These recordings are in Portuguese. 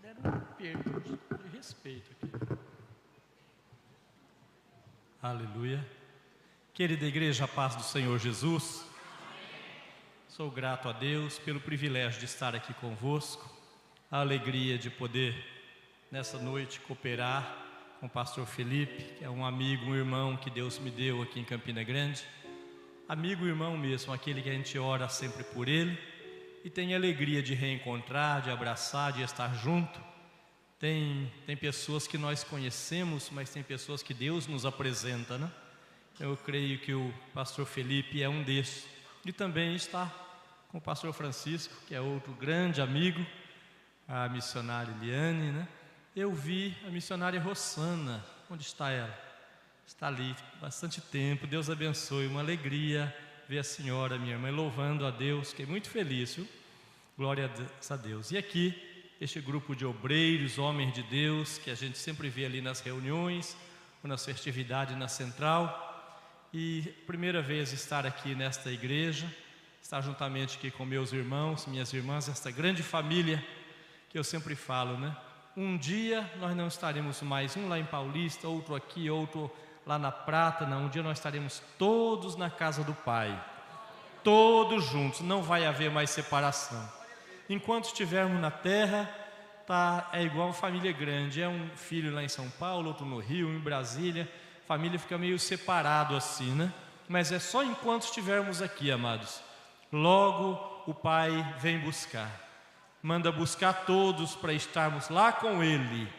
deram um perda de respeito aqui. Aleluia. Querida igreja, a paz do Senhor Jesus. Sou grato a Deus pelo privilégio de estar aqui convosco, a alegria de poder, nessa noite, cooperar com o pastor Felipe, que é um amigo, um irmão que Deus me deu aqui em Campina Grande. Amigo e irmão mesmo, aquele que a gente ora sempre por ele e tem alegria de reencontrar, de abraçar, de estar junto. Tem pessoas que nós conhecemos, mas tem pessoas que Deus nos apresenta, né? Eu creio que o pastor Felipe é um desses. E também está com o pastor Francisco, que é outro grande amigo, a missionária Eliane, né? Eu vi a missionária Rossana. Onde está ela? Está ali, bastante tempo. Deus abençoe, uma alegria ver a senhora, minha irmã, louvando a Deus. Fiquei muito feliz, viu? Glória a Deus. E aqui, este grupo de obreiros, homens de Deus, que a gente sempre vê ali nas reuniões, ou nas festividades na central. E primeira vez estar aqui nesta igreja, estar juntamente aqui com meus irmãos, minhas irmãs, esta grande família que eu sempre falo, né? Um dia nós não estaremos mais, um lá em Paulista, outro aqui, outro lá na Prata, não. Um dia nós estaremos todos na casa do Pai, todos juntos, não vai haver mais separação. Enquanto estivermos na terra, é igual uma família grande, é um filho lá em São Paulo, outro no Rio, em Brasília, a família fica meio separado assim, né? Mas é só enquanto estivermos aqui, amados. Logo o Pai vem buscar, manda buscar todos para estarmos lá com Ele,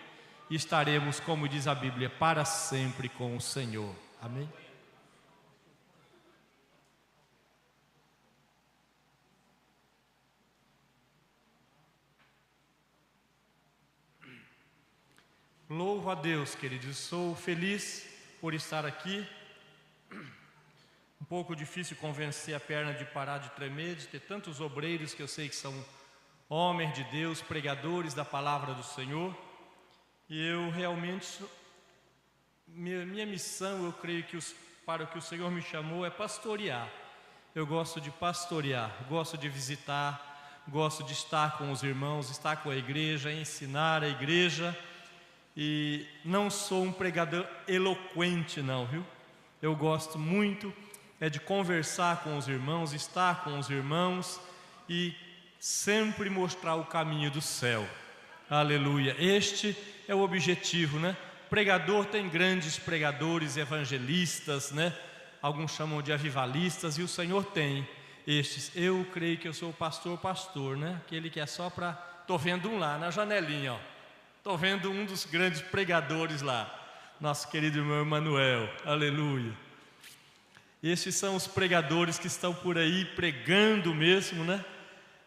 e estaremos, como diz a Bíblia, para sempre com o Senhor. Amém? Louvo a Deus, queridos, sou feliz por estar aqui. Um pouco difícil convencer a perna de parar de tremer, de ter tantos obreiros que eu sei que são homens de Deus, pregadores da palavra do Senhor. E eu realmente, minha missão, eu creio que para o que o Senhor me chamou é pastorear. Eu gosto de pastorear, gosto de visitar, gosto de estar com os irmãos, estar com a igreja, ensinar a igreja. E não sou um pregador eloquente não, viu? Eu gosto muito de conversar com os irmãos, estar com os irmãos e sempre mostrar o caminho do céu. Aleluia. Este é o objetivo, né? Pregador tem grandes pregadores, evangelistas, né? Alguns chamam de avivalistas, e o Senhor tem estes. Eu creio que eu sou o pastor, né? Aquele que é só para... Estou vendo um lá na janelinha, ó. Estou vendo um dos grandes pregadores lá, nosso querido irmão Emanuel, aleluia. Estes são os pregadores que estão por aí pregando mesmo, né?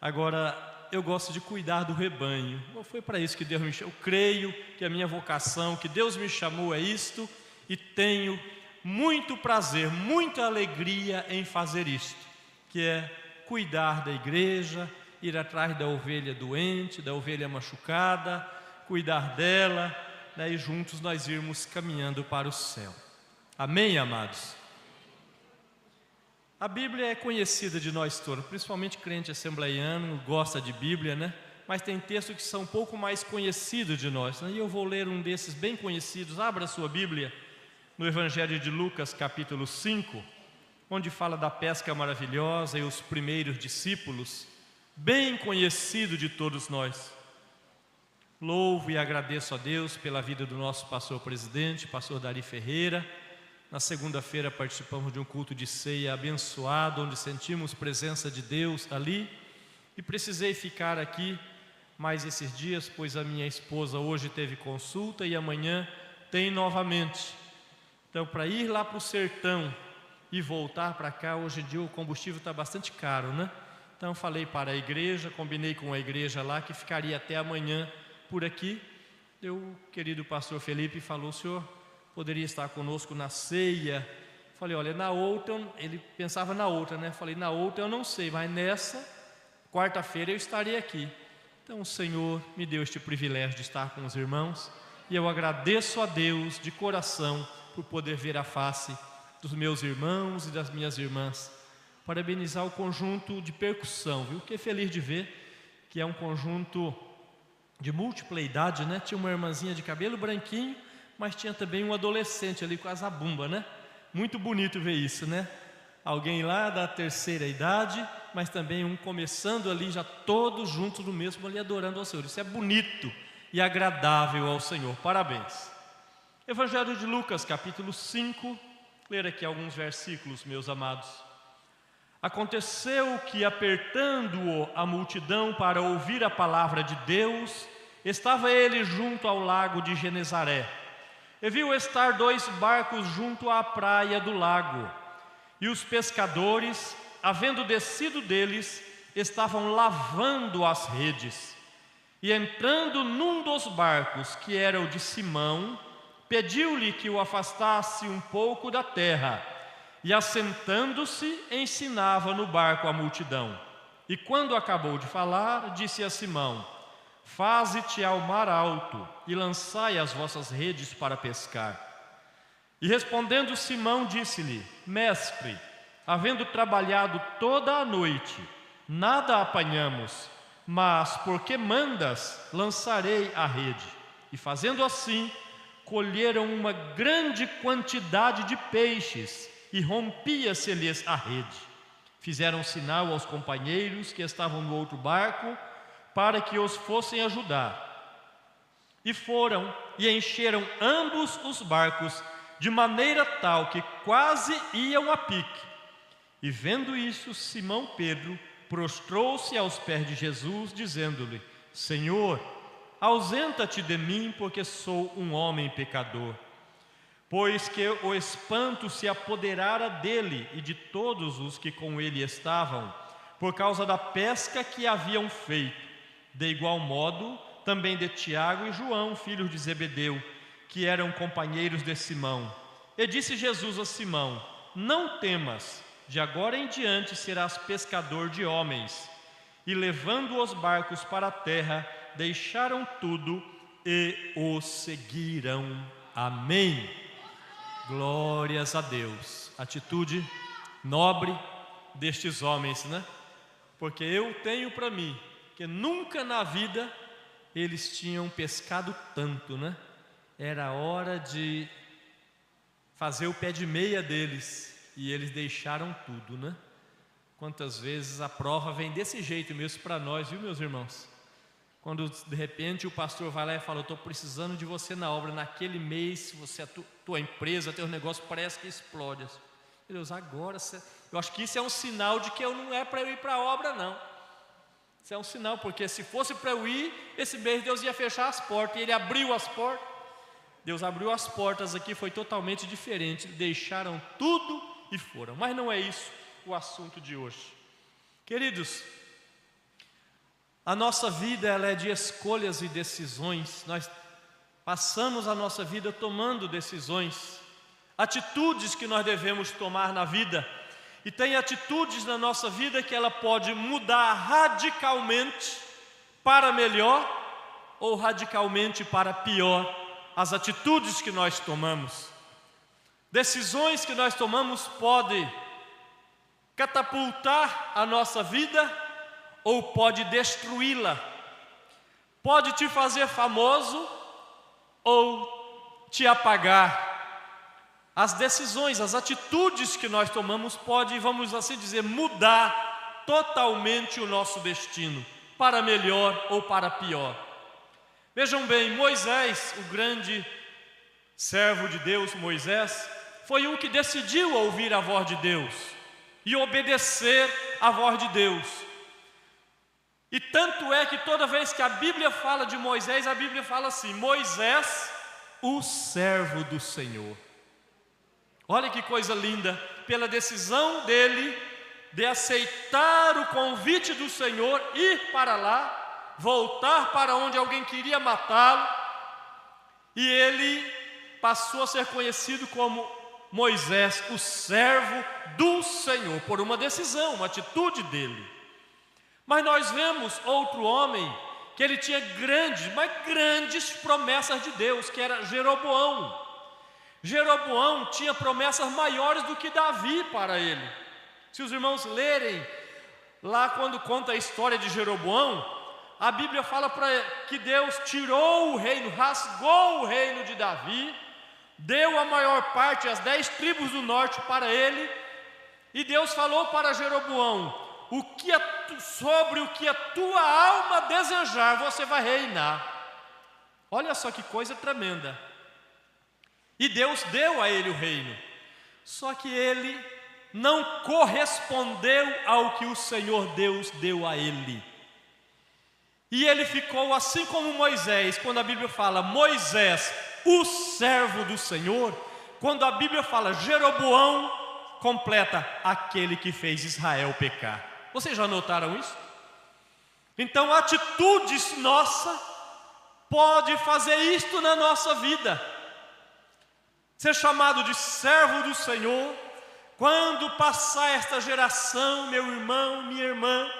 Agora, eu gosto de cuidar do rebanho. Foi para isso que Deus me chamou. Eu creio que a minha vocação, que Deus me chamou é isto, e tenho muito prazer, muita alegria em fazer isto, que é cuidar da igreja, ir atrás da ovelha doente, da ovelha machucada, cuidar dela, e juntos nós irmos caminhando para o céu. Amém, amados? A Bíblia é conhecida de nós todos, principalmente crente assembleiano, gosta de Bíblia, né? Mas tem textos que são um pouco mais conhecidos de nós, né? E eu vou ler um desses bem conhecidos. Abra a sua Bíblia no Evangelho de Lucas, capítulo 5, onde fala da pesca maravilhosa e os primeiros discípulos, bem conhecido de todos nós. Louvo e agradeço a Deus pela vida do nosso pastor presidente, pastor Dari Ferreira. Na segunda-feira participamos de um culto de ceia abençoado, onde sentimos presença de Deus ali. E precisei ficar aqui mais esses dias, pois a minha esposa hoje teve consulta e amanhã tem novamente. Então, para ir lá para o sertão e voltar para cá, hoje em dia o combustível está bastante caro, né? Então falei para a igreja, combinei com a igreja lá que ficaria até amanhã por aqui. O querido pastor Felipe falou: o senhor poderia estar conosco na ceia? Falei: olha, na outra, ele pensava na outra, né? Falei: na outra eu não sei, mas nessa quarta-feira eu estarei aqui. Então o Senhor me deu este privilégio de estar com os irmãos, e eu agradeço a Deus de coração por poder ver a face dos meus irmãos e das minhas irmãs. Parabenizar o conjunto de percussão, viu? Fiquei feliz de ver que é um conjunto de múltipla idade, né? Tinha uma irmãzinha de cabelo branquinho, mas tinha também um adolescente ali com a zabumba, né? Muito bonito ver isso, né? Alguém lá da terceira idade, mas também um começando ali, já todos juntos no mesmo ali, adorando ao Senhor. Isso é bonito e agradável ao Senhor. Parabéns. Evangelho de Lucas, capítulo 5. Ler aqui alguns versículos, meus amados. Aconteceu que, apertando-o a multidão para ouvir a palavra de Deus, estava ele junto ao lago de Genezaré. E viu estar 2 barcos junto à praia do lago. E os pescadores, havendo descido deles, estavam lavando as redes. E entrando num dos barcos, que era o de Simão, pediu-lhe que o afastasse um pouco da terra. E assentando-se, ensinava no barco a multidão. E quando acabou de falar, disse a Simão: faze-te ao mar alto e lançai as vossas redes para pescar. E respondendo Simão, disse-lhe: mestre, havendo trabalhado toda a noite, nada apanhamos, mas porque mandas, lançarei a rede. E fazendo assim, colheram uma grande quantidade de peixes, e rompia-se-lhes a rede. Fizeram sinal aos companheiros que estavam no outro barco, para que os fossem ajudar. E foram e encheram ambos os barcos, de maneira tal que quase iam a pique. E vendo isso, Simão Pedro prostrou-se aos pés de Jesus, dizendo-lhe: Senhor, ausenta-te de mim, porque sou um homem pecador. Pois que o espanto se apoderara dele e de todos os que com ele estavam, por causa da pesca que haviam feito. De igual modo, também de Tiago e João, filhos de Zebedeu, que eram companheiros de Simão. E disse Jesus a Simão: não temas, de agora em diante serás pescador de homens. E levando os barcos para a terra, deixaram tudo e o seguiram. Amém. Glórias a Deus. Atitude nobre destes homens, né? Porque eu tenho para mim que nunca na vida eles tinham pescado tanto, né? Era hora de fazer o pé de meia deles e eles deixaram tudo, né? Quantas vezes a prova vem desse jeito mesmo para nós, viu, meus irmãos? Quando de repente o pastor vai lá e fala: eu estou precisando de você na obra, naquele mês, você, a tua empresa, teu negócio parece que explode. Meu Deus, agora, eu acho que isso é um sinal de que não é para eu ir para a obra, não. Isso é um sinal, porque se fosse para eu ir, esse mês Deus ia fechar as portas, e Ele abriu as portas. Deus abriu as portas aqui, foi totalmente diferente, deixaram tudo e foram. Mas não é isso o assunto de hoje. Queridos, a nossa vida ela é de escolhas e decisões. Nós passamos a nossa vida tomando decisões, atitudes que nós devemos tomar na vida. E tem atitudes na nossa vida que ela pode mudar radicalmente para melhor ou radicalmente para pior as atitudes que nós tomamos. Decisões que nós tomamos podem catapultar a nossa vida ou pode destruí-la. Pode te fazer famoso ou te apagar. As decisões, as atitudes que nós tomamos podem, vamos assim dizer, mudar totalmente o nosso destino, para melhor ou para pior. Vejam bem, Moisés, o grande servo de Deus, Moisés, foi um que decidiu ouvir a voz de Deus e obedecer à voz de Deus. E tanto é que toda vez que a Bíblia fala de Moisés, a Bíblia fala assim: Moisés, o servo do Senhor. Olha que coisa linda, pela decisão dele de aceitar o convite do Senhor, ir para lá, voltar para onde alguém queria matá-lo, e ele passou a ser conhecido como Moisés, o servo do Senhor, por uma decisão, uma atitude dele. Mas nós vemos outro homem que ele tinha grandes promessas de Deus, que era Jeroboão. Jeroboão tinha promessas maiores do que Davi para ele. Se os irmãos lerem lá quando conta a história de Jeroboão, a Bíblia fala que Deus tirou o reino, rasgou o reino de Davi, deu a maior parte, as 10 tribos do norte para ele, e Deus falou para Jeroboão: sobre o que a tua alma desejar, você vai reinar. Olha só que coisa tremenda. E Deus deu a ele o reino, só que ele não correspondeu ao que o Senhor Deus deu a ele. E ele ficou assim como Moisés. Quando a Bíblia fala Moisés, o servo do Senhor, quando a Bíblia fala Jeroboão, completa aquele que fez Israel pecar. Vocês já notaram isso? Então, atitudes nossas pode fazer isto na nossa vida. Ser chamado de servo do Senhor. Quando passar esta geração, meu irmão, minha irmã,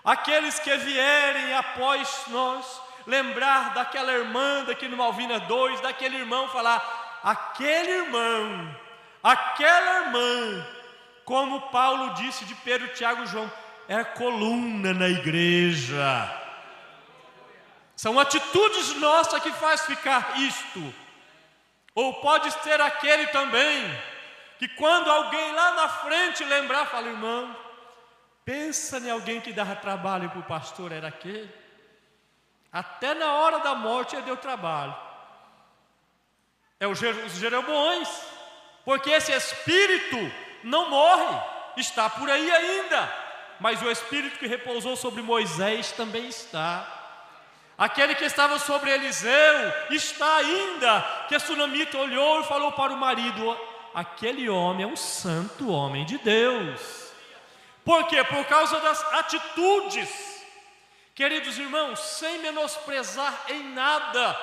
aqueles que vierem após nós, lembrar daquela irmã daqui no Malvina 2, daquele irmão, falar: aquele irmão, aquela irmã, como Paulo disse de Pedro, Tiago e João, é coluna na igreja. São atitudes nossas que faz ficar isto. Ou pode ser aquele também, que quando alguém lá na frente lembrar, fala: irmão, pensa em alguém que dava trabalho para o pastor, era aquele. Até na hora da morte ele deu trabalho. É os Jeroboões, porque esse espírito não morre, está por aí ainda. Mas o espírito que repousou sobre Moisés também está. Aquele que estava sobre Eliseu está ainda. Que a sunamita olhou e falou para o marido: aquele homem é um santo homem de Deus. Por quê? Por causa das atitudes. Queridos irmãos, sem menosprezar em nada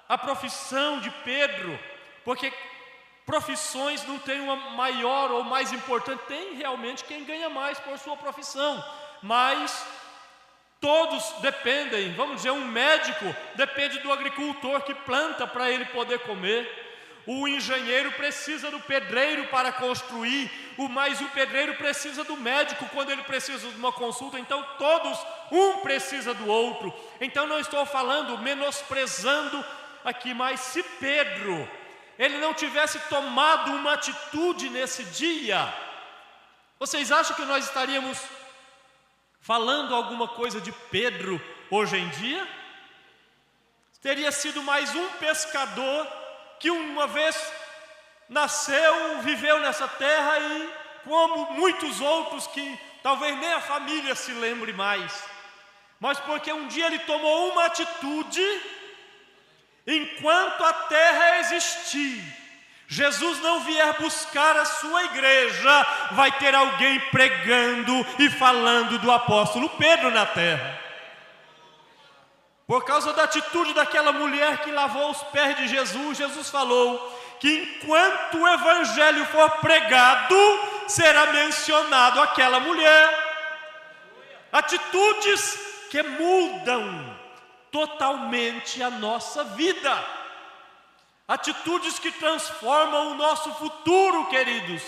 a profissão de Pedro, porque profissões não tem uma maior ou mais importante, tem realmente quem ganha mais por sua profissão, mas todos dependem. Vamos dizer, um médico depende do agricultor que planta para ele poder comer. O engenheiro precisa do pedreiro para construir, mas o pedreiro precisa do médico quando ele precisa de uma consulta. Então todos, um precisa do outro. Então não estou falando, menosprezando aqui, mas se Pedro, ele não tivesse tomado uma atitude nesse dia, vocês acham que nós estaríamos falando alguma coisa de Pedro hoje em dia? Teria sido mais um pescador que uma vez nasceu, viveu nessa terra, e como muitos outros que talvez nem a família se lembre mais, mas porque um dia ele tomou uma atitude. Enquanto a terra existir, Jesus não vier buscar a sua igreja, vai ter alguém pregando e falando do apóstolo Pedro na terra. Por causa da atitude daquela mulher que lavou os pés de Jesus, Jesus falou que enquanto o evangelho for pregado, será mencionado aquela mulher. Atitudes que mudam totalmente a nossa vida. Atitudes que transformam o nosso futuro, queridos.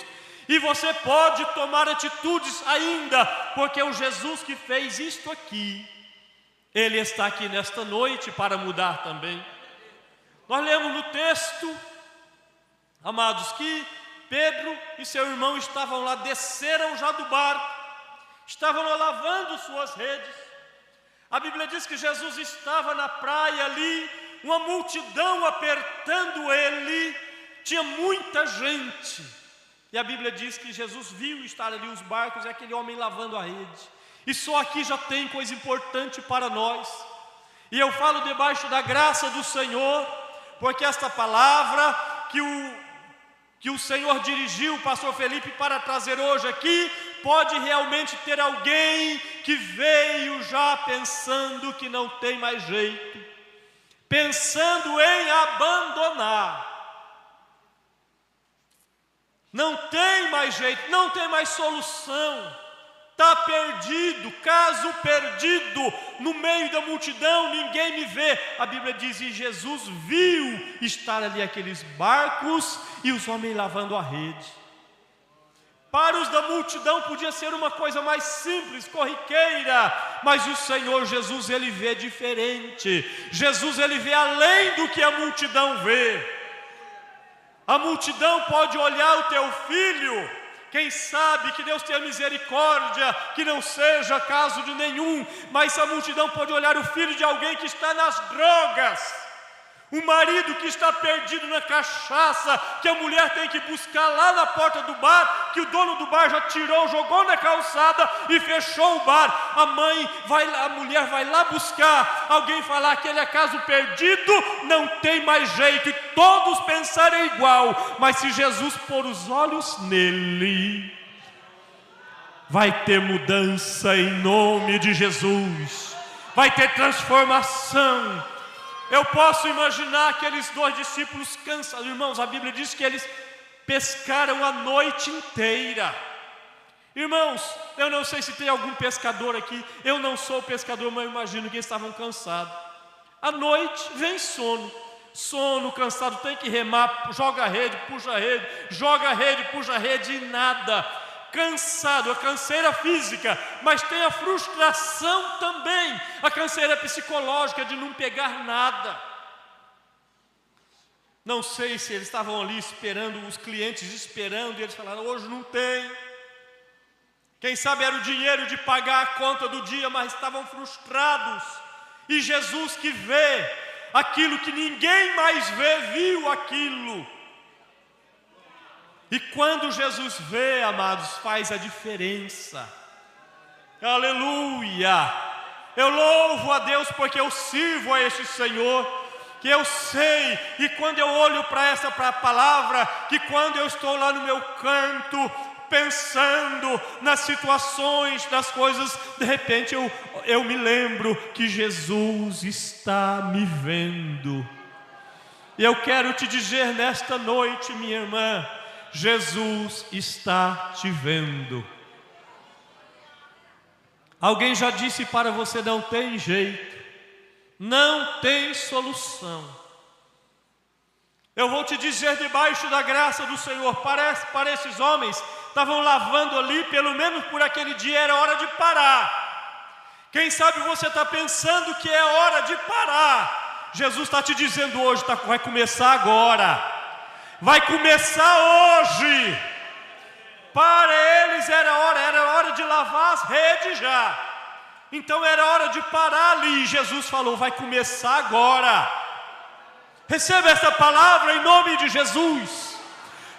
E você pode tomar atitudes ainda, porque o Jesus que fez isto aqui, Ele está aqui nesta noite para mudar também. Nós lemos no texto, amados, que Pedro e seu irmão estavam lá, desceram já do barco, estavam lá lavando suas redes. A Bíblia diz que Jesus estava na praia ali, uma multidão apertando ele, tinha muita gente. E a Bíblia diz que Jesus viu estar ali os barcos e aquele homem lavando a rede. E só aqui já tem coisa importante para nós. E eu falo debaixo da graça do Senhor, porque esta palavra que o Senhor dirigiu o pastor Felipe para trazer hoje aqui, pode realmente ter alguém que veio já pensando que não tem mais jeito, pensando em abandonar. Não tem mais jeito, não tem mais solução. Está perdido, caso perdido, no meio da multidão, ninguém me vê. A Bíblia diz, e Jesus viu estar ali aqueles barcos e os homens lavando a rede. Para os da multidão podia ser uma coisa mais simples, corriqueira, mas o Senhor Jesus, Ele vê diferente. Jesus, Ele vê além do que a multidão vê. A multidão pode olhar o teu filho, quem sabe que Deus tenha misericórdia, que não seja caso de nenhum, mas a multidão pode olhar o filho de alguém que está nas drogas, o marido que está perdido na cachaça, que a mulher tem que buscar lá na porta do bar, que o dono do bar já tirou, jogou na calçada e fechou o bar. A mulher vai lá buscar, alguém falar que ele é caso perdido, não tem mais jeito, e todos pensarem igual, mas se Jesus pôr os olhos nele, vai ter mudança em nome de Jesus, vai ter transformação. Eu posso imaginar aqueles 2 discípulos cansados. Irmãos, a Bíblia diz que eles pescaram a noite inteira. Irmãos, eu não sei se tem algum pescador aqui. Eu não sou pescador, mas eu imagino que eles estavam cansados. À noite vem sono. Sono, cansado, tem que remar, joga a rede, puxa a rede, joga a rede, puxa a rede e nada. Cansado, a canseira física, mas tem a frustração também, a canseira psicológica de não pegar nada. Não sei se eles estavam ali esperando, os clientes esperando, e eles falaram, hoje não tem. Quem sabe era o dinheiro de pagar a conta do dia, mas estavam frustrados. E Jesus, que vê aquilo que ninguém mais vê, viu aquilo. E quando Jesus vê, amados, faz a diferença. Aleluia! Eu louvo a Deus porque eu sirvo a este Senhor, que eu sei, e quando eu olho para essa palavra, que quando eu estou lá no meu canto, pensando nas situações, nas coisas, de repente eu me lembro que Jesus está me vendo. E eu quero te dizer nesta noite, minha irmã, Jesus está te vendo. Alguém já disse para você, não tem jeito, não tem solução. Eu vou te dizer, debaixo da graça do Senhor, para esses homens, estavam lavando ali, pelo menos por aquele dia era hora de parar. Quem sabe você está pensando que é hora de parar. Jesus está te dizendo hoje, vai começar agora. Vai começar hoje. Para eles era hora de lavar as redes já. Então era hora de parar ali. E Jesus falou, vai começar agora. Receba essa palavra em nome de Jesus.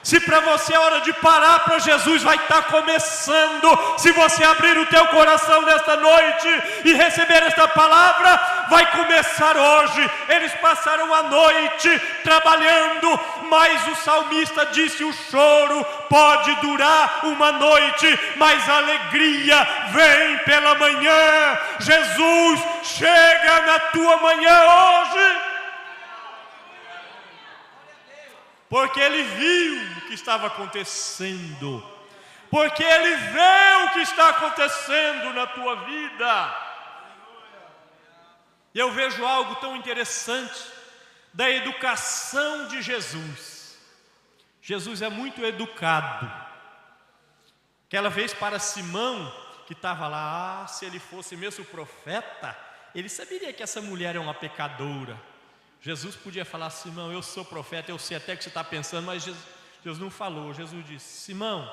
Se para você é hora de parar, para Jesus vai estar começando. Se você abrir o teu coração nesta noite e receber esta palavra, vai começar hoje. Eles passaram a noite trabalhando, mas o salmista disse, o choro pode durar uma noite, mas a alegria vem pela manhã. Jesus chega na tua manhã hoje. Porque Ele viu o que estava acontecendo, porque Ele vê o que está acontecendo na tua vida. E eu vejo algo tão interessante da educação de Jesus. Jesus é muito educado. Aquela vez para Simão, que estava lá, se ele fosse mesmo profeta, ele saberia que essa mulher é uma pecadora. Jesus podia falar, Simão, eu sou profeta, eu sei até o que você está pensando, mas Jesus não falou. Jesus disse, Simão,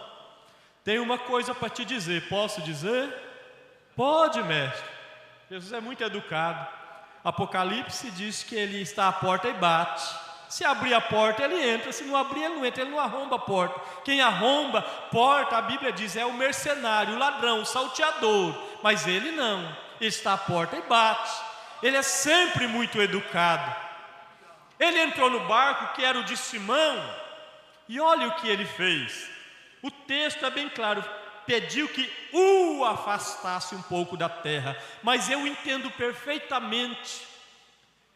tem uma coisa para te dizer, posso dizer? Pode, mestre. Jesus é muito educado. Apocalipse diz que Ele está à porta e bate. Se abrir a porta, Ele entra, se não abrir, Ele não entra, Ele não arromba a porta. Quem arromba porta, a Bíblia diz, é o mercenário, o ladrão, o salteador. Mas Ele não, Ele está à porta e bate. Ele é sempre muito educado. Ele entrou no barco que era o de Simão, e olha o que ele fez. O texto é bem claro, pediu que o afastasse um pouco da terra, mas eu entendo perfeitamente,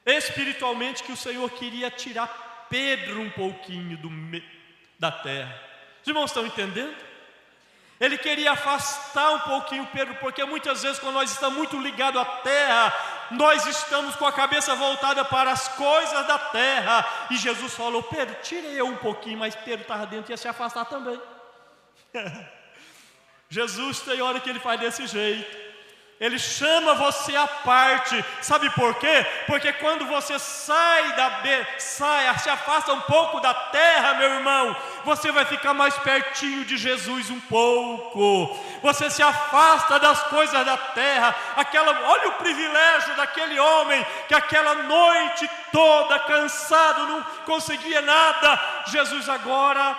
espiritualmente, que o Senhor queria tirar Pedro um pouquinho da terra. Os irmãos estão entendendo? Ele queria afastar um pouquinho Pedro, porque muitas vezes quando nós estamos muito ligados à terra, nós estamos com a cabeça voltada para as coisas da terra. E Jesus falou, Pedro, tira eu um pouquinho, mas Pedro estava dentro e ia se afastar também. Jesus tem hora que Ele faz desse jeito. Ele chama você à parte. Sabe por quê? Porque quando você se afasta um pouco da terra, meu irmão, você vai ficar mais pertinho de Jesus um pouco. Você se afasta das coisas da terra. Olha o privilégio daquele homem que aquela noite toda cansado, não conseguia nada. Jesus agora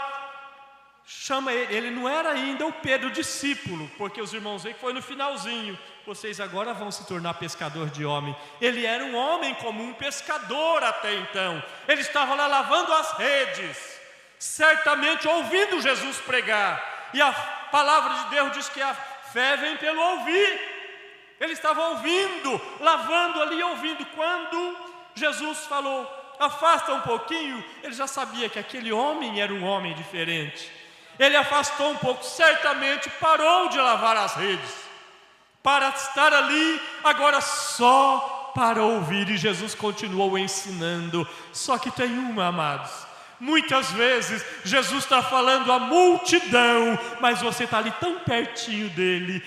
chama ele. Ele não era ainda o Pedro discípulo, porque os irmãos veem que foi no finalzinho. Vocês agora vão se tornar pescador de homem. Ele era um homem comum, um pescador até então. Ele estava lá lavando as redes, certamente ouvindo Jesus pregar. E a palavra de Deus diz que a fé vem pelo ouvir. Ele estava ouvindo, lavando ali, ouvindo. Quando Jesus falou, afasta um pouquinho, ele já sabia que aquele homem era um homem diferente. Ele afastou um pouco, certamente parou de lavar as redes, para estar ali, agora só para ouvir. E Jesus continuou ensinando. Só que tem uma, amados, muitas vezes Jesus está falando à multidão, mas você está ali tão pertinho dele.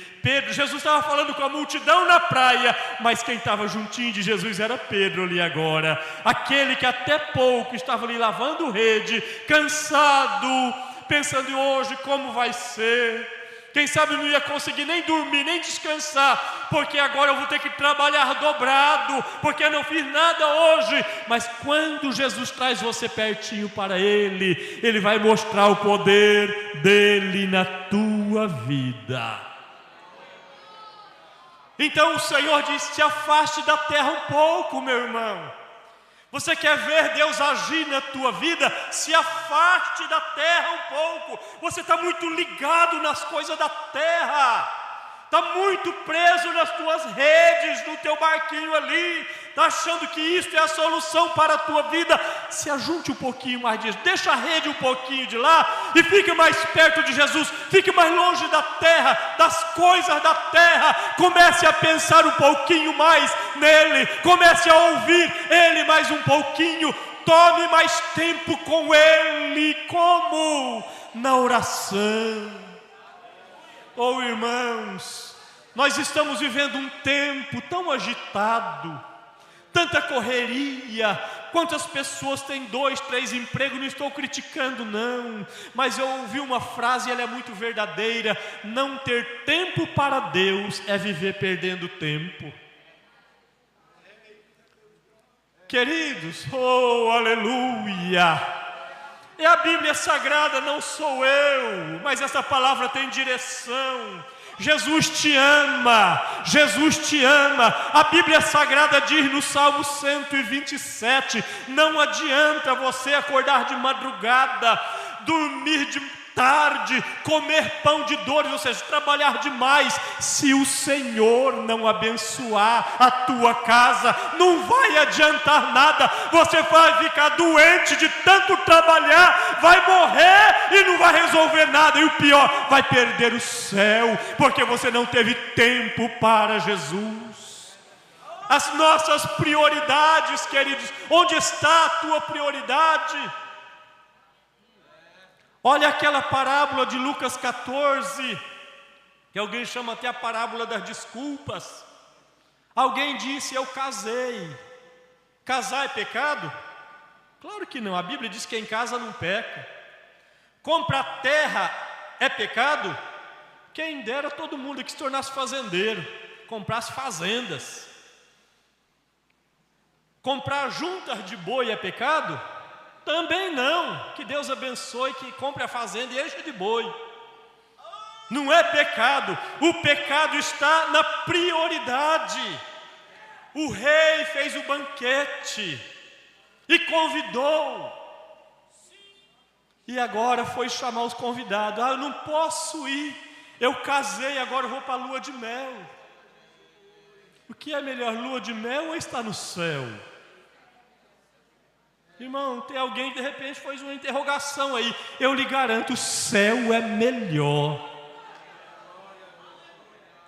Jesus estava falando com a multidão na praia, mas quem estava juntinho de Jesus era Pedro ali agora. Aquele que até pouco estava ali lavando rede, cansado, pensando hoje como vai ser. Quem sabe não ia conseguir nem dormir, nem descansar, porque agora eu vou ter que trabalhar dobrado, porque eu não fiz nada hoje. Mas quando Jesus traz você pertinho para Ele, Ele vai mostrar o poder dEle na tua vida. Então o Senhor diz, se afaste da terra um pouco, meu irmão. Você quer ver Deus agir na tua vida? Se afaste da terra um pouco. Você está muito ligado nas coisas da terra. Está muito preso nas tuas redes, no teu barquinho ali. Está achando que isso é a solução para a tua vida. Se ajunte um pouquinho mais disso. Deixa a rede um pouquinho de lá e fique mais perto de Jesus. Fique mais longe da terra, das coisas da terra. Comece a pensar um pouquinho mais nele. Comece a ouvir ele mais um pouquinho. Tome mais tempo com ele. Como? Na oração. Oh, irmãos, nós estamos vivendo um tempo tão agitado, tanta correria. Quantas pessoas têm 2, 3 empregos? Não estou criticando não, mas eu ouvi uma frase e ela é muito verdadeira. Não ter tempo para Deus é viver perdendo tempo. Queridos, oh aleluia. É a Bíblia Sagrada, não sou eu, mas essa palavra tem direção. Jesus te ama, Jesus te ama. A Bíblia Sagrada diz no Salmo 127, não adianta você acordar de madrugada, dormir de tarde, comer pão de dores, ou seja, trabalhar demais. Se o Senhor não abençoar a tua casa, não vai adiantar nada. Você vai ficar doente de tanto trabalhar, vai morrer e não vai resolver nada. E o pior, vai perder o céu, porque você não teve tempo para Jesus. As nossas prioridades, queridos, onde está a tua prioridade? Olha aquela parábola de Lucas 14, que alguém chama até a parábola das desculpas. Alguém disse, eu casei. Casar é pecado? Claro que não, a Bíblia diz que quem casa não peca. Comprar terra é pecado? Quem dera todo mundo que se tornasse fazendeiro, comprasse fazendas. Comprar juntas de boi é pecado? Também não. Que Deus abençoe, que compre a fazenda e encha de boi. Não é pecado. O pecado está na prioridade. O rei fez o banquete e convidou. E agora foi chamar os convidados. Eu não posso ir. Eu casei, agora eu vou para a lua de mel. O que é melhor, lua de mel ou estar no céu? Irmão, tem alguém que de repente fez uma interrogação aí. Eu lhe garanto, o céu é melhor.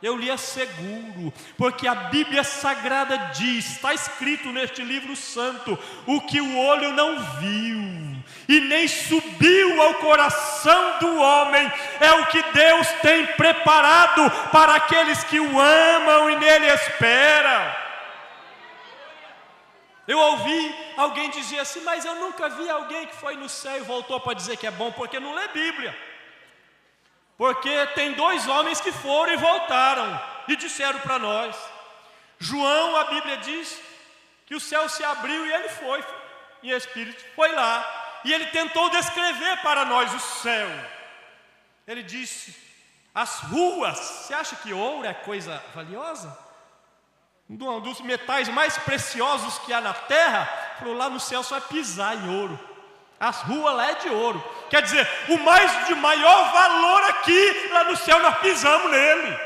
Eu lhe asseguro, porque a Bíblia Sagrada diz, está escrito neste livro santo, o que o olho não viu, e nem subiu ao coração do homem, é o que Deus tem preparado para aqueles que o amam e nele esperam. Eu ouvi alguém dizer assim, mas eu nunca vi alguém que foi no céu e voltou para dizer que é bom, porque não lê Bíblia. Porque tem 2 homens que foram e voltaram e disseram para nós. João, a Bíblia diz que o céu se abriu e ele foi em espírito, foi lá. E ele tentou descrever para nós o céu. Ele disse, as ruas, você acha que ouro é coisa valiosa? Um dos metais mais preciosos que há na terra, falou, lá no céu só é pisar em ouro. As ruas lá é de ouro. Quer dizer, o mais de maior valor aqui, lá no céu nós pisamos nele.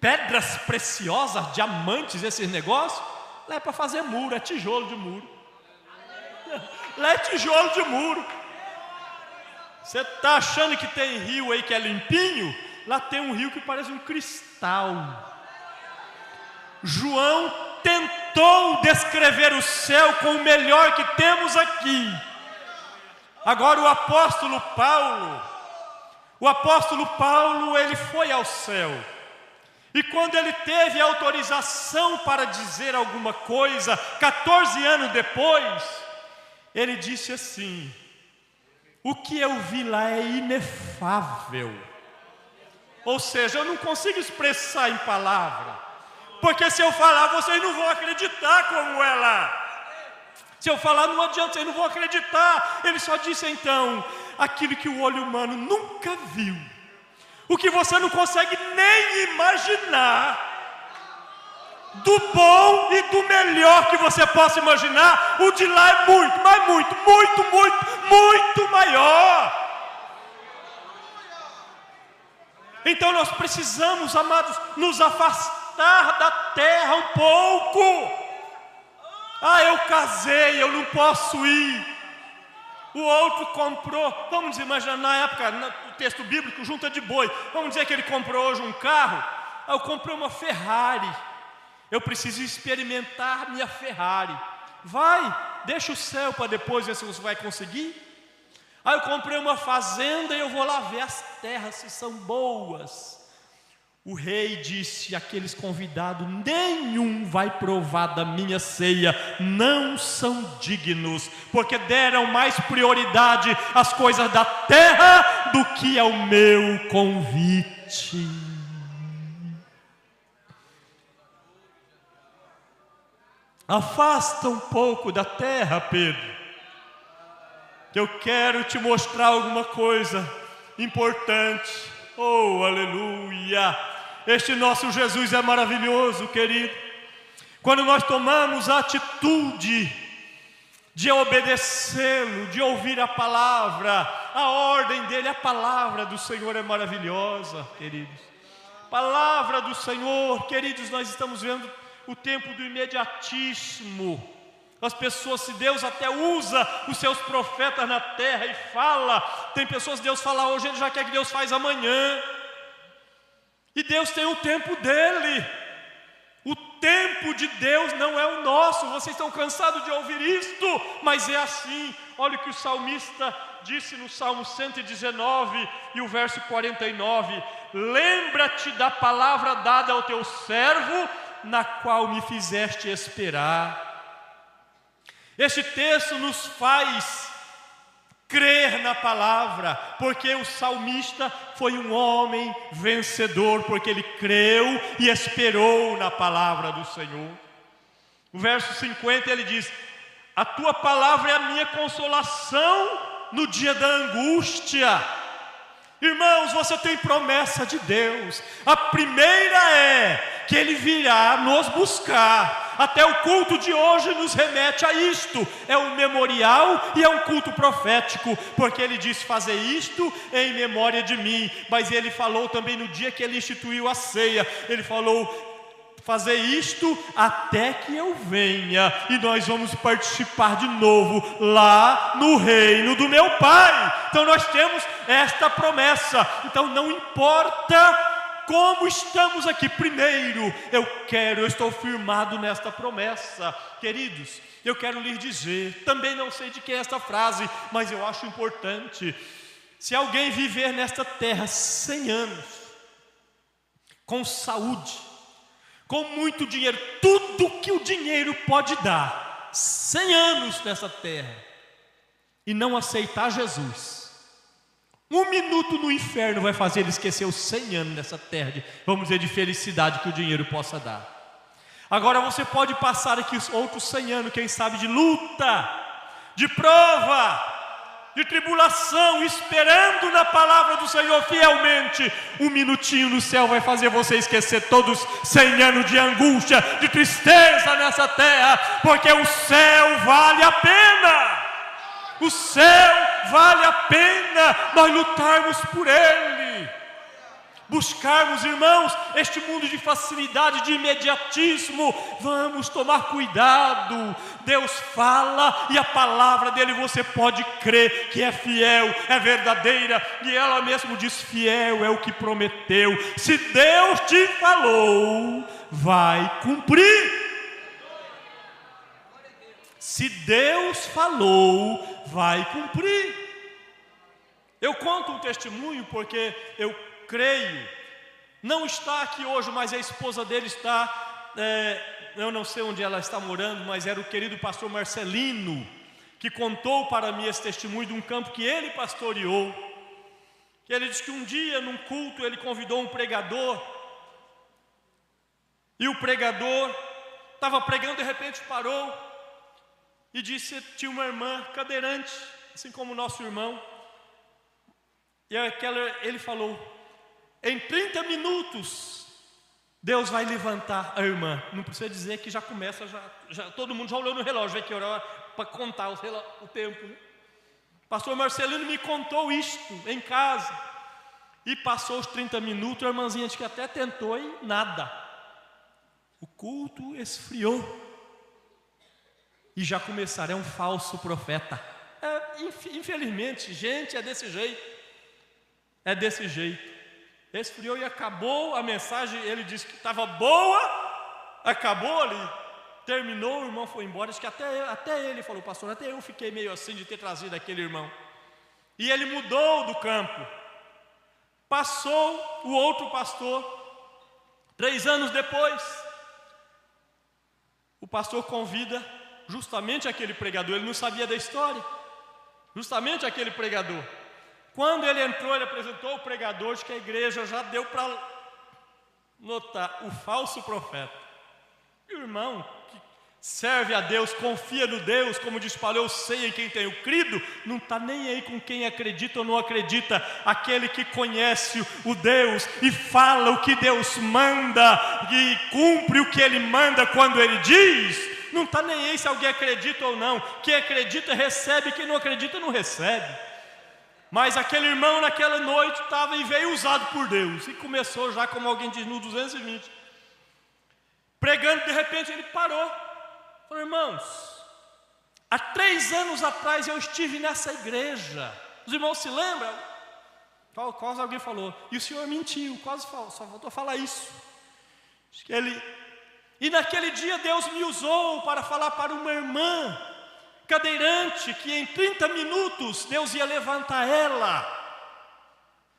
Pedras preciosas, diamantes, esses negócios, lá é para fazer muro, é tijolo de muro. Lá é tijolo de muro. Você está achando que tem rio aí que é limpinho? Lá tem um rio que parece um cristal. João tentou descrever o céu com o melhor que temos aqui. Agora o apóstolo Paulo, ele foi ao céu. E quando ele teve autorização para dizer alguma coisa, 14 anos depois, ele disse assim, o que eu vi lá é inefável. Ou seja, eu não consigo expressar em palavra. Porque se eu falar, vocês não vão acreditar como é lá. Se eu falar, não adianta, vocês não vão acreditar. Ele só disse então, aquilo que o olho humano nunca viu. O que você não consegue nem imaginar. Do bom e do melhor que você possa imaginar, o de lá é muito, mas muito maior. Então nós precisamos, amados, nos afastar da terra um pouco. Eu casei, eu não posso ir. O outro comprou, vamos imaginar na época, no texto bíblico, junta de boi. Vamos dizer que ele comprou hoje um carro. Eu comprei uma Ferrari. Eu preciso experimentar minha Ferrari. Deixa o céu para depois ver se você vai conseguir. Eu comprei uma fazenda e eu vou lá ver as terras se são boas. O rei disse àqueles convidados, nenhum vai provar da minha ceia, não são dignos, porque deram mais prioridade às coisas da terra do que ao meu convite. Afasta um pouco da terra, Pedro, que eu quero te mostrar alguma coisa importante. Oh, aleluia! Este nosso Jesus é maravilhoso, querido. Quando nós tomamos a atitude de obedecê-lo, de ouvir a palavra, a ordem dele, a palavra do Senhor é maravilhosa, queridos. Palavra do Senhor, queridos, nós estamos vendo o tempo do imediatismo. As pessoas, se Deus até usa os seus profetas na terra e fala, tem pessoas que Deus fala hoje, ele já quer que Deus faz amanhã. E Deus tem o tempo dele. O tempo de Deus não é o nosso. Vocês estão cansados de ouvir isto, mas é assim. Olha o que o salmista disse no Salmo 119 e o verso 49. Lembra-te da palavra dada ao teu servo, na qual me fizeste esperar. Este texto nos faz crer na palavra, porque o salmista foi um homem vencedor, porque ele creu e esperou na palavra do Senhor. O verso 50 ele diz, a tua palavra é a minha consolação no dia da angústia. Irmãos, você tem promessa de Deus. A primeira é que Ele virá nos buscar. Até o culto de hoje nos remete a isto. É um memorial e é um culto profético, porque Ele disse fazer isto em memória de mim. Mas Ele falou também no dia que Ele instituiu a ceia. Ele falou, fazer isto até que eu venha, e nós vamos participar de novo lá no reino do meu Pai. Então nós temos esta promessa. Então não importa como estamos aqui. Primeiro, eu estou firmado nesta promessa. Queridos, eu quero lhes dizer, também não sei de quem é esta frase, mas eu acho importante. Se alguém viver nesta terra 100 anos, com saúde, com muito dinheiro, tudo que o dinheiro pode dar, 100 anos nessa terra, e não aceitar Jesus, 1 minuto no inferno vai fazer ele esquecer os 100 anos nessa terra, vamos dizer, de felicidade que o dinheiro possa dar. Agora você pode passar aqui outros 100 anos, quem sabe, de luta, de prova, de tribulação, esperando na palavra do Senhor fielmente. 1 minutinho no céu vai fazer você esquecer todos 100 anos de angústia, de tristeza nessa terra, porque o céu vale a pena. O céu vale a pena nós lutarmos por ele, buscarmos, irmãos, este mundo de facilidade, de imediatismo. Vamos tomar cuidado. Deus fala e a palavra dele você pode crer que é fiel, é verdadeira, e ela mesmo diz: fiel é o que prometeu. Se Deus te falou, vai cumprir. Se Deus falou, vai cumprir. Eu conto um testemunho porque eu creio, não está aqui hoje, mas a esposa dele está, eu não sei onde ela está morando, mas era o querido pastor Marcelino, que contou para mim esse testemunho de um campo que ele pastoreou. Ele disse que um dia num culto ele convidou um pregador, e o pregador estava pregando, de repente parou e disse: tinha uma irmã cadeirante, assim como o nosso irmão, e ele falou: em 30 minutos Deus vai levantar a irmã. Não precisa dizer que já começa, todo mundo já olhou no relógio, vê que hora para contar o tempo, né? Pastor Marcelino me contou isto em casa, e passou os 30 minutos, a irmãzinha disse que até tentou e nada. O culto esfriou, e já começaram, é um falso profeta. Infelizmente, gente, é desse jeito. É desse jeito. Esfriou e acabou a mensagem. Ele disse que estava boa, acabou ali, terminou, o irmão foi embora. Diz que até ele falou: pastor, até eu fiquei meio assim de ter trazido aquele irmão. E ele mudou do campo. Passou o outro pastor. 3 anos depois, o pastor convida justamente aquele pregador. Ele não sabia da história. Justamente aquele pregador. Quando ele entrou, ele apresentou o pregador, de que a igreja já deu para notar o falso profeta. E o irmão que serve a Deus, confia no Deus, como diz Paulo: eu sei em quem tenho crido, não está nem aí com quem acredita ou não acredita. Aquele que conhece o Deus e fala o que Deus manda e cumpre o que ele manda quando ele diz, não está nem aí se alguém acredita ou não. Quem acredita recebe, quem não acredita não recebe. Mas aquele irmão naquela noite estava e veio usado por Deus, e começou já, como alguém diz, no 220, pregando. De repente ele parou, falou: irmãos, há 3 anos atrás eu estive nessa igreja. Os irmãos se lembram? Quase alguém falou, e o senhor mentiu, quase só faltou falar isso. E naquele dia Deus me usou para falar para uma irmã cadeirante, que em 30 minutos Deus ia levantar ela.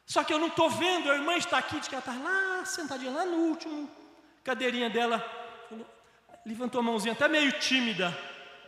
Só que eu não estou vendo, a irmã está aqui, diz que ela está lá, sentadinha lá no último cadeirinha dela. Levantou a mãozinha até meio tímida.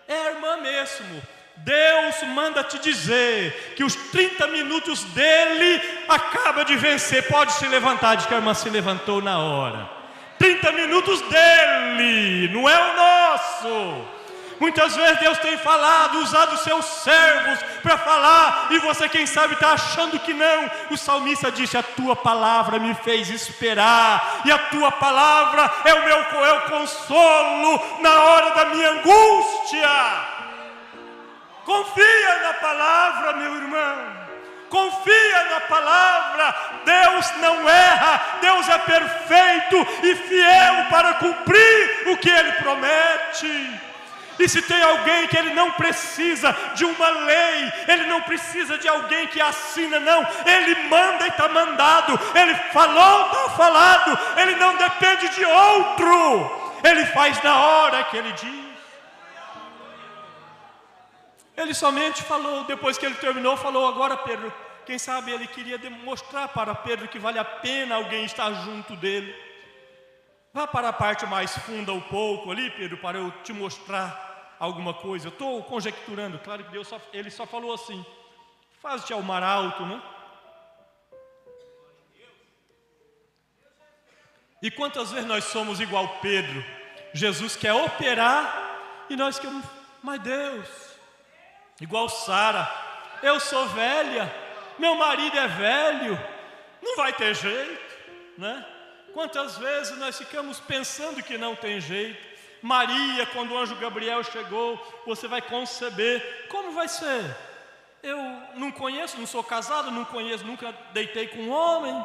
É a irmã mesmo. Deus manda te dizer que os 30 minutos dele acaba de vencer. Pode se levantar, diz que a irmã se levantou na hora. 30 minutos dele, não é o nosso. Muitas vezes Deus tem falado, usado os seus servos para falar, e você, quem sabe, está achando que não. O salmista disse: a tua palavra me fez esperar, e a tua palavra é o consolo na hora da minha angústia. Confia na palavra, meu irmão. Confia na palavra. Deus não erra, Deus é perfeito e fiel para cumprir o que Ele promete. E se tem alguém que ele não precisa de uma lei, ele não precisa de alguém que assina, não. Ele manda e está mandado. Ele falou, está falado. Ele não depende de outro. Ele faz na hora que ele diz. Ele somente falou, depois que ele terminou, falou: agora Pedro. Quem sabe ele queria demonstrar para Pedro que vale a pena alguém estar junto dele. Vá para a parte mais funda um pouco ali, Pedro, para eu te mostrar alguma coisa. Eu estou conjecturando, claro que ele só falou assim: faz-te ao mar alto, né? E quantas vezes nós somos igual Pedro? Jesus quer operar e nós queremos, mas Deus, igual Sara, eu sou velha, meu marido é velho, não vai ter jeito, né? Quantas vezes nós ficamos pensando que não tem jeito? Maria, quando o anjo Gabriel chegou, você vai conceber, como vai ser? Eu não conheço, não sou casado, não conheço, nunca deitei com um homem.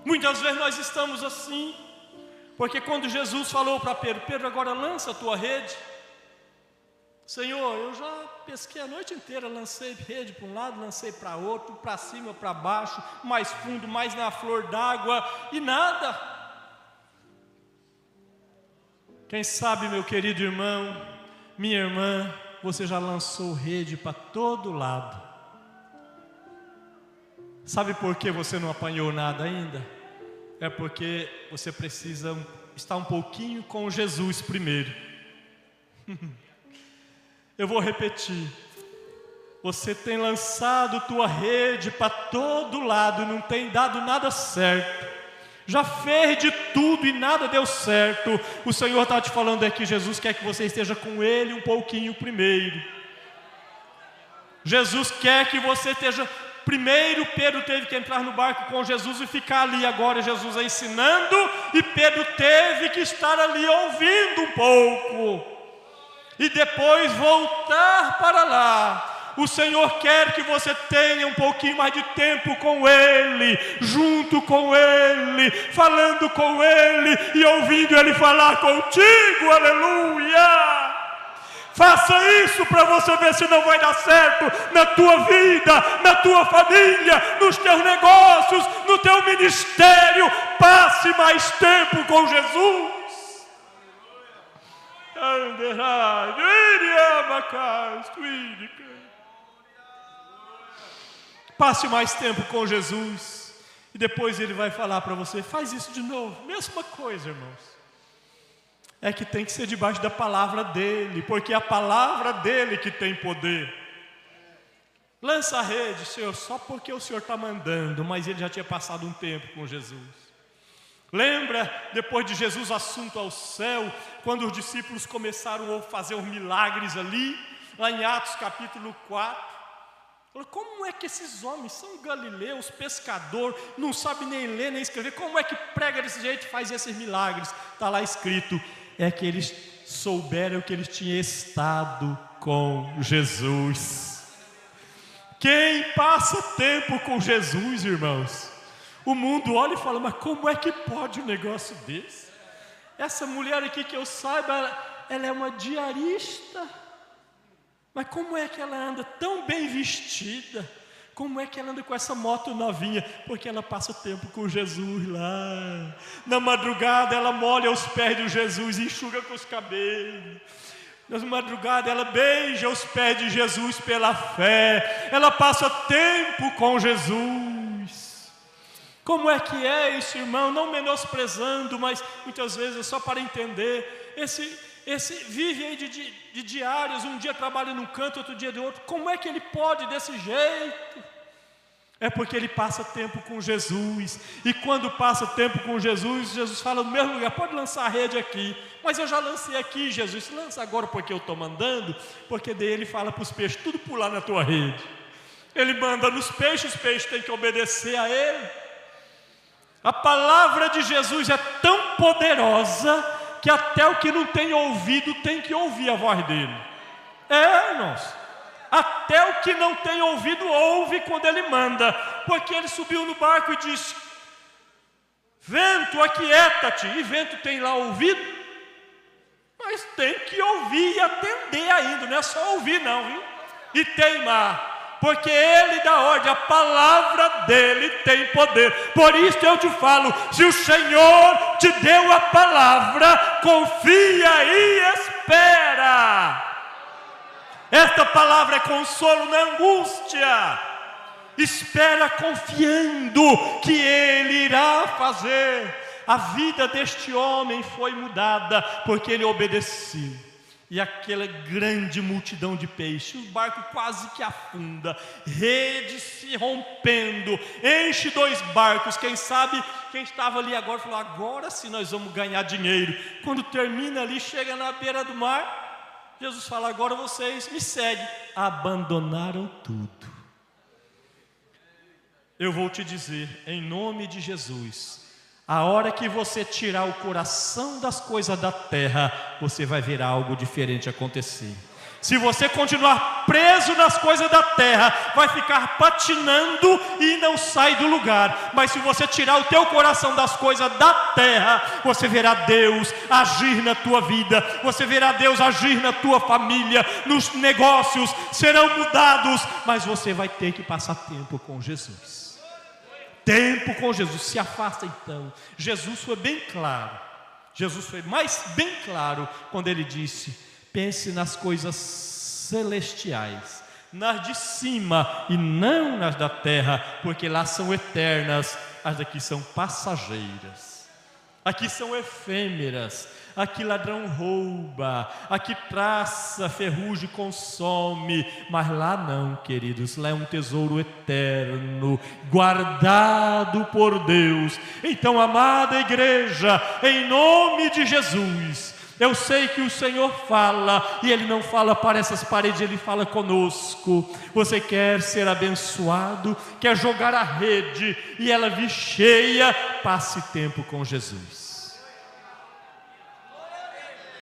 Muitas vezes nós estamos assim, porque quando Jesus falou para Pedro: Pedro, agora lança a tua rede. Senhor, eu já pesquei a noite inteira, lancei rede para um lado, lancei para outro, para cima, para baixo, mais fundo, mais na flor d'água, e nada. Quem sabe, meu querido irmão, minha irmã, você já lançou rede para todo lado. Sabe por que você não apanhou nada ainda? É porque você precisa estar um pouquinho com Jesus primeiro. Eu vou repetir: você tem lançado tua rede para todo lado, não tem dado nada certo. Já fez de tudo e nada deu certo. O Senhor está te falando aqui, Jesus quer que você esteja com Ele um pouquinho primeiro. Jesus quer que você esteja primeiro. Pedro teve que entrar no barco com Jesus e ficar ali. Agora Jesus é ensinando e Pedro teve que estar ali ouvindo um pouco e depois voltar para lá. O Senhor quer que você tenha um pouquinho mais de tempo com Ele, junto com Ele, falando com Ele e ouvindo Ele falar contigo, aleluia! Faça isso para você ver se não vai dar certo na tua vida, na tua família, nos teus negócios, no teu ministério. Passe mais tempo com Jesus. Passe mais tempo com Jesus e depois Ele vai falar para você: faz isso de novo. Mesma coisa, irmãos. É que tem que ser debaixo da palavra dEle, porque é a palavra dEle que tem poder. Lança a rede, Senhor, só porque o Senhor está mandando, mas Ele já tinha passado um tempo com Jesus. Lembra, depois de Jesus assunto ao céu, quando os discípulos começaram a fazer os milagres ali, lá em Atos capítulo 4, como é que esses homens são galileus, pescador, não sabem nem ler nem escrever, como é que prega desse jeito e faz esses milagres? Está lá escrito, é que eles souberam que eles tinham estado com Jesus. Quem passa tempo com Jesus, irmãos, o mundo olha e fala: mas como é que pode um negócio desse? Essa mulher aqui, que eu saiba, ela é uma diarista. Mas como é que ela anda tão bem vestida? Como é que ela anda com essa moto novinha? Porque ela passa tempo com Jesus lá. Na madrugada ela molha os pés de Jesus e enxuga com os cabelos. Na madrugada ela beija os pés de Jesus pela fé. Ela passa tempo com Jesus. Como é que é isso, irmão? Não menosprezando, mas muitas vezes é só para entender. Esse vive aí de diários, um dia trabalha num canto, outro dia de outro. Como é que ele pode desse jeito? É porque ele passa tempo com Jesus. E quando passa tempo com Jesus, Jesus fala no mesmo lugar: pode lançar a rede aqui. Mas eu já lancei aqui, Jesus. Lança agora porque eu estou mandando. Porque daí ele fala para os peixes tudo pular na tua rede. Ele manda nos peixes, os peixes têm que obedecer a ele. A palavra de Jesus é tão poderosa que até o que não tem ouvido tem que ouvir a voz dele. Irmãos, até o que não tem ouvido ouve quando ele manda. Porque ele subiu no barco e disse: vento, aquieta-te. E vento tem lá ouvido? Mas tem que ouvir e atender ainda, não é só ouvir não, viu? E teimar, porque Ele dá ordem, a palavra dEle tem poder. Por isso eu te falo, se o Senhor te deu a palavra, confia e espera. Esta palavra é consolo na angústia. Espera confiando que Ele irá fazer. A vida deste homem foi mudada porque ele obedeceu. E aquela grande multidão de peixes, o barco quase que afunda, rede se rompendo, enche 2 barcos. Quem sabe, quem estava ali agora falou: agora sim nós vamos ganhar dinheiro. Quando termina ali, chega na beira do mar, Jesus fala: agora vocês me seguem. Abandonaram tudo. Eu vou te dizer, em nome de Jesus, a hora que você tirar o coração das coisas da terra, você vai ver algo diferente acontecer. Se você continuar preso nas coisas da terra, vai ficar patinando e não sai do lugar. Mas se você tirar o teu coração das coisas da terra, você verá Deus agir na tua vida, você verá Deus agir na tua família, nos negócios serão mudados, mas você vai ter que passar tempo com Jesus. Tempo com Jesus. Se afasta então. Jesus foi bem claro. Jesus foi mais bem claro quando ele disse: pense nas coisas celestiais, nas de cima e não nas da terra, porque lá são eternas, as daqui são passageiras. Aqui são efêmeras. Aqui ladrão rouba, aqui traça, ferrugem consome, mas lá não, queridos, lá é um tesouro eterno, guardado por Deus. Então, amada igreja, em nome de Jesus, eu sei que o Senhor fala, e Ele não fala para essas paredes, Ele fala conosco. Você quer ser abençoado, quer jogar a rede e ela vir cheia, passe tempo com Jesus.